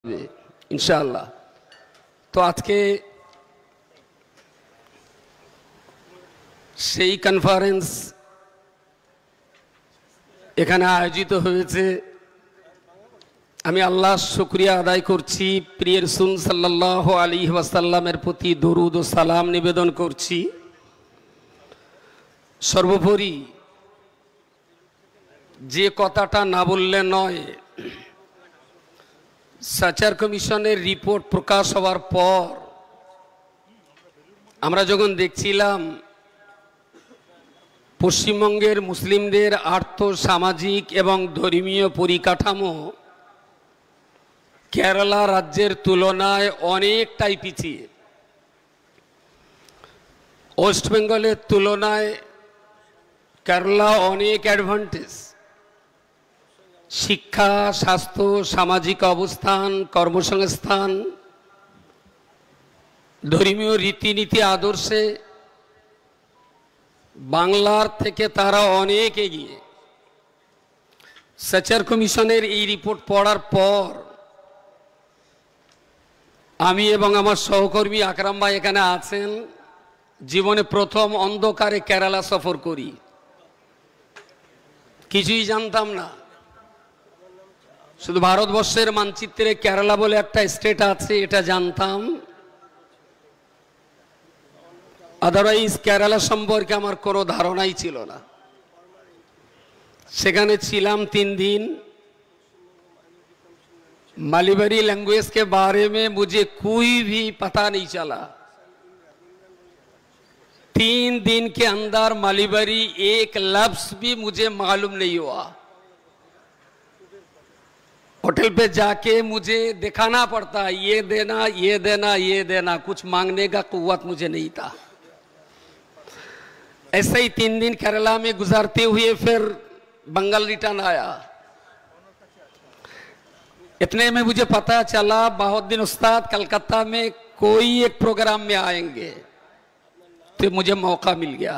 ইনশাআল্লাহ। তো আজকে সেই কনফারেন্স এখানে আয়োজিত হয়েছে। আমি আল্লাহর শুকরিয়া আদায় করছি, প্রিয় রাসূল সাল্লাল্লাহু আলাইহি ওয়াসাল্লামের প্রতি দরুদ ও সালাম নিবেদন করছি। সর্বোপরি যে কথাটা না বললে নয়, সাচার কমিশনের রিপোর্ট প্রকাশ হওয়ার পর আমরা যখন দেখছিলাম পশ্চিমবঙ্গের মুসলিমদের আর্থ সামাজিক এবং ধর্মীয় পরিকাঠামো কেরালা রাজ্যের তুলনায় অনেকটাই পিছিয়ে, ওয়েস্ট বেঙ্গলের তুলনায় কেরালা অনেক অ্যাডভান্টেজ। শিক্ষা, স্বাস্থ্য, সামাজিক অবস্থান, কর্মসংস্থান, ধর্মীয় রীতিনীতি আদর্শে বাংলার থেকে তারা অনেক এগিয়ে। সাচার কমিশনের এই রিপোর্ট পড়ার পর আমি এবং আমার সহকর্মী আকরাম ভাই এখানে আছেন, জীবনে প্রথম অন্ধকারে কেরালা সফর করি। কিছুই জানতাম না, শুধু ভারতবর্ষের মানচিত্রে কেরালা বলে একটা স্টেট আছে এটা জানতাম, আদারওয়াইজ কেরালা সম্পর্কে আমার কোনো ধারণাই ছিল না। সেখানে ছিলাম 3 दिन। मालिबारी लैंग्वेज के बारे में मुझे कोई भी पता नहीं चला। 3 दिन के अंदर मालिबारी एक लफ्ज भी मुझे मालूम नहीं हुआ। होटल पे जाके मुझे दिखाना पड़ता, ये देना ये देना ये देना, कुछ मांगने का कुव्वत मुझे नहीं था। ऐसे ही 3 दिन केरला में गुजारते हुए फिर बंगाल रिटर्न आया। इतने में मुझे पता चला बहाउद्दीन उस्ताद कलकत्ता में कोई एक प्रोग्राम में आएंगे, तो मुझे मौका मिल गया।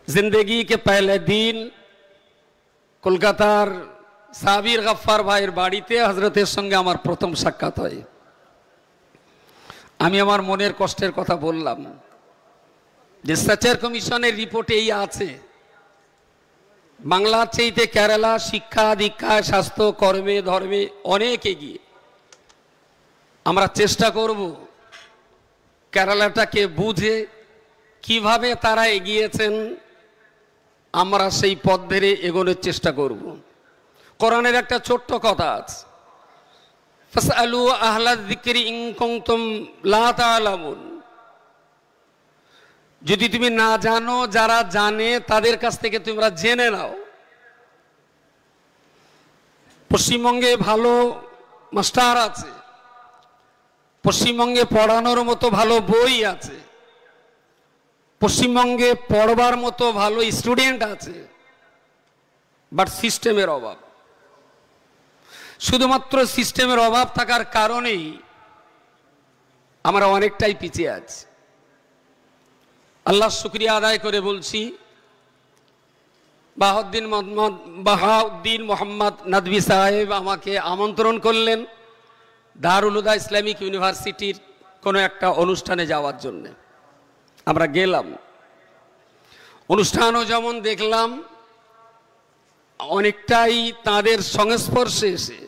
जिंदगी के पहले दिन কলকাতার সাবির গফফার ভাইয়ের বাড়িতে হযরতের সঙ্গে আমার প্রথম সাক্ষাৎ হয়। আমি আমার মনের কষ্টের কথা বললাম যে সাচার কমিশনের রিপোর্টে এই আছে, বাংলার চাইতে কেরালা শিক্ষা দীক্ষায়, স্বাস্থ্য, কর্মে, ধর্মে অনেক এগিয়ে। আমরা চেষ্টা করব কেরালাটাকে বুঝে কিভাবে তারা এগিয়েছেন আমরা সেই পথ ধরে এগোনোর চেষ্টা করব। কোরআনের একটা ছোট্ট কথা আছে, ফাসআলু আহলায যিকরি ইন কুনতুম লা তা'লামুন। যদি তুমি না জানো, যারা জানে তাদের কাছ থেকে তোমরা জেনে নাও। পশ্চিমবঙ্গে ভালো মাস্টার আছে, পশ্চিমবঙ্গে পড়ানোর মতো ভালো বই আছে, পশ্চিমবঙ্গে পড়বার মতো ভালো স্টুডেন্ট আছে, বাট সিস্টেমের অভাব। শুধুমাত্র সিস্টেমের অভাব থাকার কারণেই আমরা অনেকটাই পিছিয়ে আছি। আল্লাহ শুকরিয়া আদায় করে বলছি, বাহাউদ্দিন মোহাম্মদ নদভী সাহেব আমাকে আমন্ত্রণ করলেন দারুল হুদা ইসলামিক ইউনিভার্সিটির কোনো একটা অনুষ্ঠানে যাওয়ার জন্য। আমরা গেলাম, অনুষ্ঠানও যেমন দেখলাম, অনেকটাই তাদের সংস্পর্শে এসে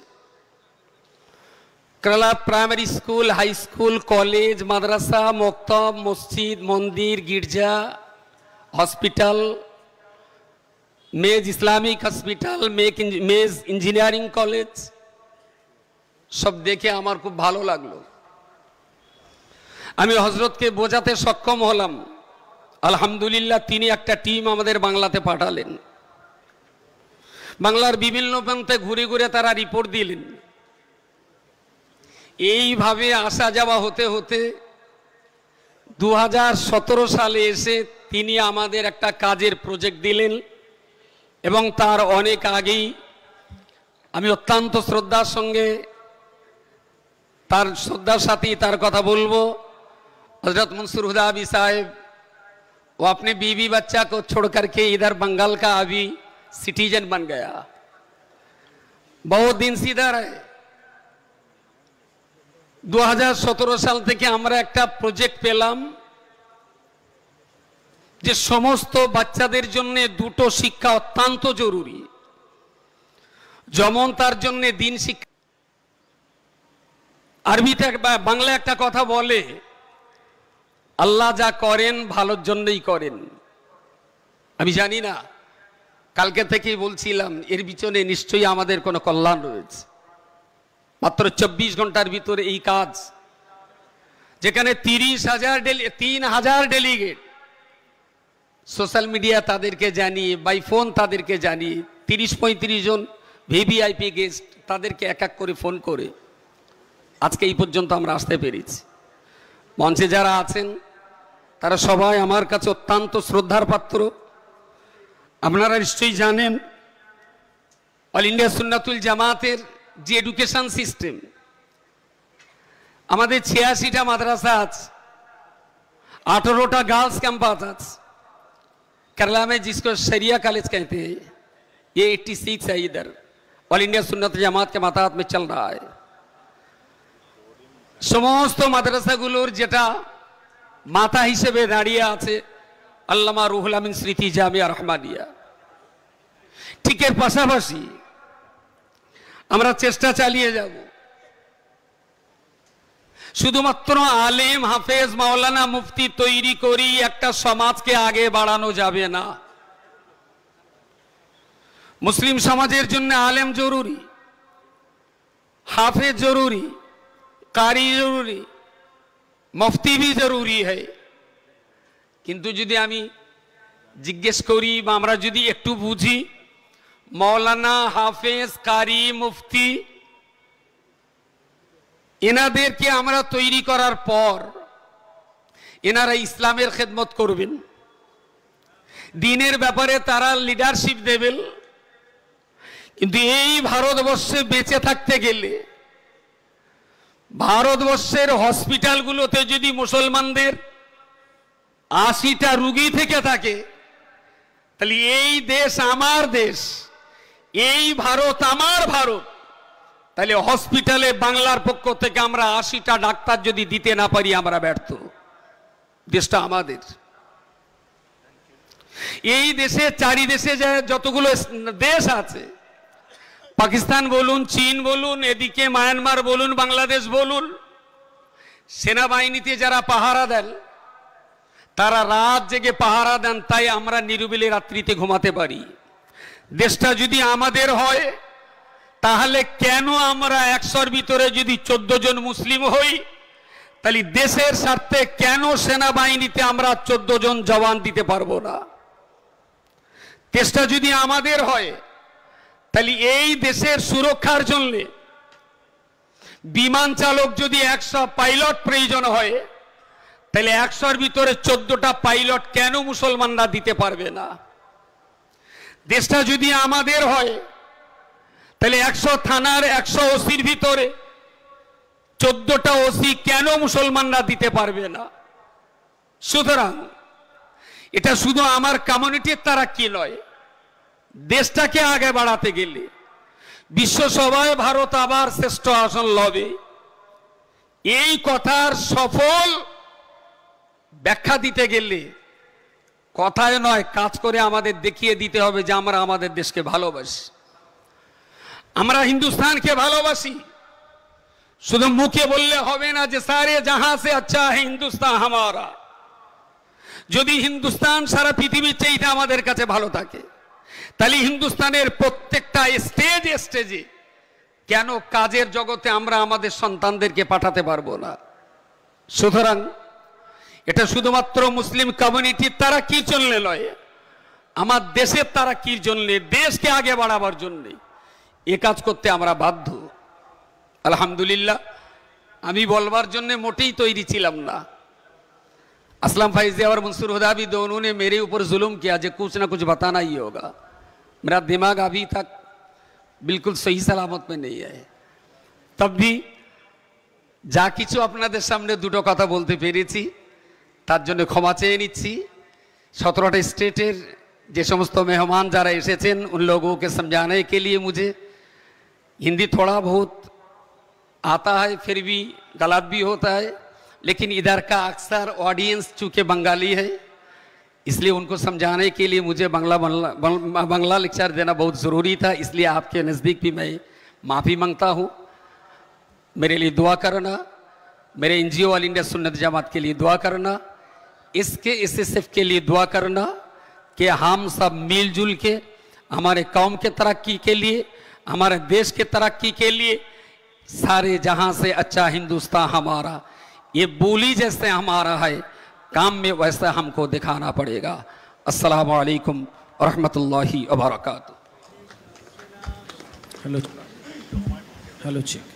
Kerala primary school, high school, college, মাদ্রাসা, মক্তব, মসজিদ, মন্দির, গির্জা, hospital, MES Islamic hospital, MES engineering college সব দেখে আমার খুব ভালো লাগলো। আমি হযরতকে বোঝাতে সক্ষম হলাম, আলহামদুলিল্লাহ তিনি একটা টিম আমাদের বাংলাতে পাঠালেন। বাংলার বিভিন্ন প্রান্তে ঘুরে ঘুরে তারা রিপোর্ট দিলেন। এইভাবে আসা যাওয়া হতে হতে 2017 সালে এসে তিনি আমাদের একটা কাজের প্রজেক্ট দিলেন, এবং তার অনেক আগেই আমি অত্যন্ত শ্রদ্ধার সঙ্গে তার শ্রদ্ধার সাথেই তার কথা বলবো। हजरत मंसूर हुदा अभी साहब वो अपने बीवी बच्चा को छोड़ करके इधर बंगाल का अभी सिटीजन बन गया, बहुत दिन से इधर है। 2017 সাল থেকে আমরা একটা প্রজেক্ট পেলাম যে সমস্ত বাচ্চাদের জন্য দুটো শিক্ষা অত্যন্ত জরুরি। যেমন তার জন্য দিন শিক্ষা, আরবিতে বাংলা একটা কথা বলে, আল্লাহ যা করেন ভালোর জন্যই করেন। আমি জানি না, কালকে থেকেই বলছিলাম এর পিছনে নিশ্চয়ই আমাদের কোনো কল্যাণ রয়েছে। মাত্র 24 ঘন্টার ভিতরে এই কাজ, যেখানে 3,000 ডেলিগেট সোশ্যাল মিডিয়া তাদেরকে জানিয়ে, বাই ফোন তাদেরকে জানিয়ে, 30-35 জন ভিভিআইপি গেস্ট তাদেরকে এক এক করে ফোন করে আজকে এই পর্যন্ত আমরা আসতে পেরেছি। মঞ্চে যারা আছেন তারা সবাই আমার কাছে অত্যন্ত শ্রদ্ধার পাত্র। আপনারা নিশ্চয়ই জানেন অল ইন্ডিয়া সুন্নাতুল জামাতের যে এডুকেশন সিস্টেম, আমাদের 86টা মাদ্রাসা আছে, 18টা গার্লস कैंपस আছে। केरला में जिसको शरिया कॉलेज कहते हैं, ये 86 है। इधर ऑल इंडिया सुन्नत जमात के माताहत में चल रहा है। समस्त মাদ্রাসাগুলোর যেটা মাথা হিসেবে দাঁড়িয়ে আছে আল্লামা রুহুল আমিন স্মৃতি জামিয়া রহমানিয়া। ঠিক এর পাশাপাশি আমরা চেষ্টা চালিয়ে যাব, শুধুমাত্র আলেম হাফেজ মাওলানা মুফতি তৈরি করি একটা সমাজকে আগে বাড়ানো যাবে না। মুসলিম সমাজের জন্য আলেম জরুরি, হাফেজ জরুরি, কারি জরুরি, মুফতি भी জরুরি है। কিন্তু যদি আমি জিজ্ঞেস করি বা আমরা যদি একটু বুঝি, মৌলানা, হাফেজ, কারি, মুফতি এনাদেরকে আমরা তৈরি করার পর এনারা ইসলামের খেদমত করবেন, দ্বীনের ব্যাপারে তারা লিডারশিপ দেবেন। কিন্তু এই ভারতবর্ষে বেঁচে থাকতে গেলে, ভারতবর্ষের হসপিটালগুলোতে যদি মুসলমানদের 80টা রোগী থেকে থাকে, তাহলে এই দেশ আমার দেশ, এই ভারত আমার ভারত, তাহলে হসপিটালে বাংলার পক্ষ থেকে আমরা 80টা ডাক্তার যদি দিতে না পারি আমরা ব্যর্থ। দেশটা আমাদের। এই দেশে চারিদেশে যতগুলো দেশ আছে, পাকিস্তান বলুন, চীন বলুন, এদিকে মায়ানমার বলুন, বাংলাদেশ বলুন, সেনাবাহিনীতে যারা পাহারা দেন তারা রাত জেগে পাহারা দেন, তাই আমরা নিরিবিলি রাত্রিতে ঘুমাতে পারি। দেশটা যদি আমাদের হয় তাহলে কেন আমরা 100-র ভিতরে যদি 14 জন মুসলিম হই, তাহলে দেশের স্বার্থে কেন সেনাবাহিনীতে আমরা 14 জন জওয়ান দিতে পারবো না? দেশটা যদি আমাদের হয় তাহলে এই দেশের সুরক্ষার জন্য বিমান চালক যদি 100 পাইলট প্রয়োজন হয়, তাহলে 100-র ভিতরে 14টা পাইলট কেন মুসলমানরা দিতে পারবে না? দেশটা যদি আমাদের হয় তাহলে 100 থানার 100 ওসির ভিতরে 14টা ওসি কেন মুসলমানরা দিতে পারবে না? সুতরাং এটা শুধু আমার কমিউনিটির তারাক্কি নয়, দেশটাকে আগে বাড়াতে গেলে বিশ্বসভায় ভারত আবার শ্রেষ্ঠ আসন লবে, এই কথার সফল ব্যাখ্যা দিতে গেলে কথায় নয় কাজ করে আমাদের দেখিয়ে দিতে হবে যে আমরা আমাদের দেশকে ভালোবাসি, আমরা হিন্দুস্তানকে ভালোবাসি। শুধু মুখে বললে হবে না যে সারে জাহাঁ সে আচ্ছা है হিন্দুস্তান হামারা। যদি হিন্দুস্তান সারা পৃথিবীর চাইতে আমাদের কাছে ভালো থাকে, তাহলে হিন্দুস্তানের প্রত্যেকটা স্টেজে স্টেজে কেন কাজের জগতে আমরা আমাদের সন্তানদেরকে পাঠাতে পারবো না? সুতরাং এটা শুধুমাত্র মুসলিম কমিউনিটির তারাক্কির জন্য নয়, আমার দেশের তারাক্কির জন্য, দেশকে আগে বাড়াবার জন্য এ কাজ করতে আমরা বাধ্য। আলহামদুলিল্লাহ, আমি বলবার জন্য মোটেই তৈরি ছিলাম না। असलम फैज़ी और मंसूर हुदा भी दोनों ने मेरे ऊपर जुल्म किया जो कुछ ना कुछ बताना ही होगा। मेरा दिमाग अभी तक बिल्कुल सही सलामत में नहीं है। तब भी যা কিছু আপনাদের সামনে দুটো কথা বলতে পেরেছি তার জন্য ক্ষমা চেয়ে নিচ্ছি। 17টা স্টেটের যে সমস্ত মেহমান যারা এসেছেন उन लोगों के समझाने के लिए मुझे हिंदी थोड़ा बहुत आता है फिर भी गलत भी होता है, लेकिन इधर का अक्सर ऑडियंस चूंकि बंगाली है, इसलिए उनको समझाने के लिए मुझे बांग्ला लेक्चर देना बहुत ज़रूरी था। इसलिए आपके नज़दीक भी मैं माफ़ी मांगता हूँ। मेरे लिए दुआ करना, मेरे एनजीओ ऑल इंडिया सुन्नत जमात के लिए दुआ करना, इसके SSF के लिए दुआ करना कि हम सब मिलजुल के हमारे कौम के तरक्की के लिए, हमारे देश के तरक्की के लिए, सारे जहां से अच्छा हिंदुस्तान हमारा, ये बोली जैसे हमारा है, काम में वैसा हमको दिखाना पड़ेगा। अस्सलामु अलैकुम व रहमतुल्लाहि व बरकातुहू। Hello hello check.